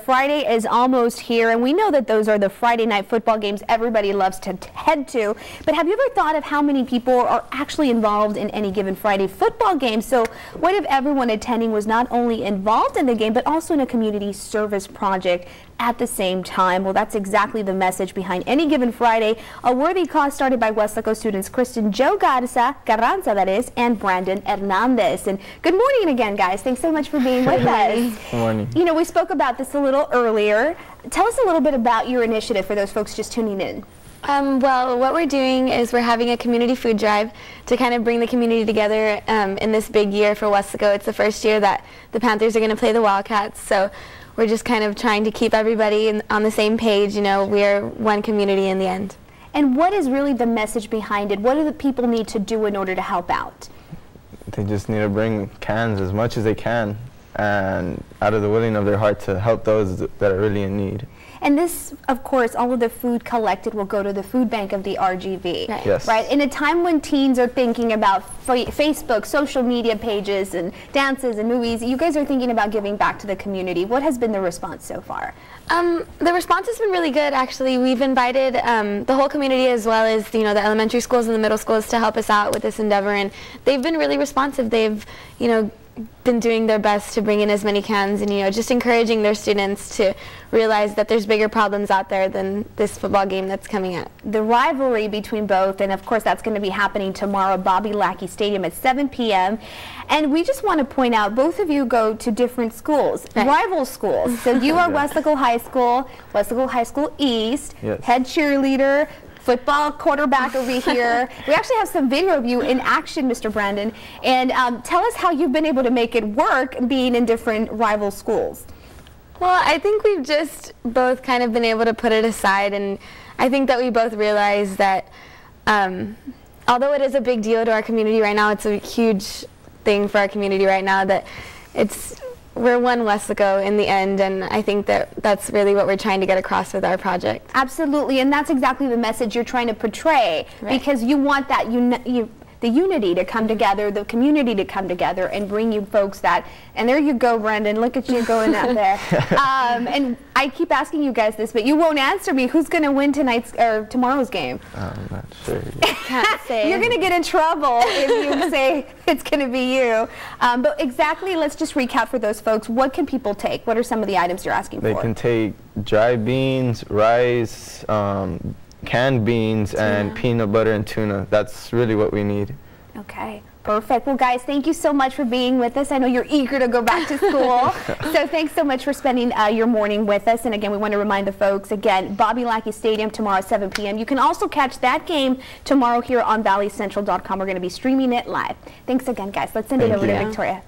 Friday is almost here, and we know that those are the Friday night football games everybody loves to head to. But have you ever thought of how many people are actually involved in any given Friday football game? So what if everyone attending was not only involved in the game, but also in a community service project at the same time? Well, that's exactly the message behind Any Given Friday, a worthy cause started by Weslaco students Christyn-Jo Carranza, that is, and Brandon Hernandez. And good morning again, guys. Thanks so much for being with us. Good morning. You know, we spoke about this a little earlier. Tell us a little bit about your initiative for those folks just tuning in. Well, what we're doing is we're having a community food drive to kind of bring the community together in this big year for Weslaco. It's the first year that the Panthers are going to play the Wildcats, so we're just kind of trying to keep everybody on the same page. You know, we're one community in the end. And what is really the message behind it? What do the people need to do in order to help out? They just need to bring cans as much as they can and out of the willing of their heart to help those that are really in need. And this, of course, all of the food collected will go to the food bank of the RGV. Right. Yes. Right? In a time when teens are thinking about Facebook, social media pages, and dances and movies, you guys are thinking about giving back to the community. What has been the response so far? The response has been really good, actually. We've invited the whole community as well as, you know, the elementary schools and the middle schools to help us out with this endeavor, and they've been really responsive. They've, you know, been doing their best to bring in as many cans and, you know, just encouraging their students to realize that there's bigger problems out there than this football game that's coming up. The rivalry between both, and of course that's going to be happening tomorrow at Bobby Lackey Stadium at 7 p.m. And we just want to point out, both of you go to different schools, right, rival schools. So you are Weslaco High School East, yes, head cheerleader, football quarterback over here. We actually have some video of you in action, Mr. Brandon. And tell us how you've been able to make it work being in different rival schools. Well, I think we've just both kind of been able to put it aside, and I think that we both realize that although it is a big deal to our community right now, it's a huge thing for our community right now, that we're one Weslaco in the end, and I think that that's really what we're trying to get across with our project. Absolutely, and that's exactly the message you're trying to portray, right, because you want that the unity to come together, the community to come together, and bring you folks that, and there you go, Brandon, look at you going out there. And I keep asking you guys this, but you won't answer me. Who's going to win tomorrow's game? I'm not sure. Can't say. You're going to get in trouble if you say it's going to be you. But exactly, let's just recap for those folks. What can people take? What are some of the items you're asking for? They can take dry beans, rice, canned beans, and peanut butter and tuna. That's really what we need. Okay, perfect. Well, guys, thank you so much for being with us. I know you're eager to go back to school. So thanks so much for spending your morning with us. And again, we want to remind the folks, again, Bobby Lackey Stadium tomorrow at 7 p.m. You can also catch that game tomorrow here on valleycentral.com. We're going to be streaming it live. Thanks again, guys. Let's send it over to Victoria.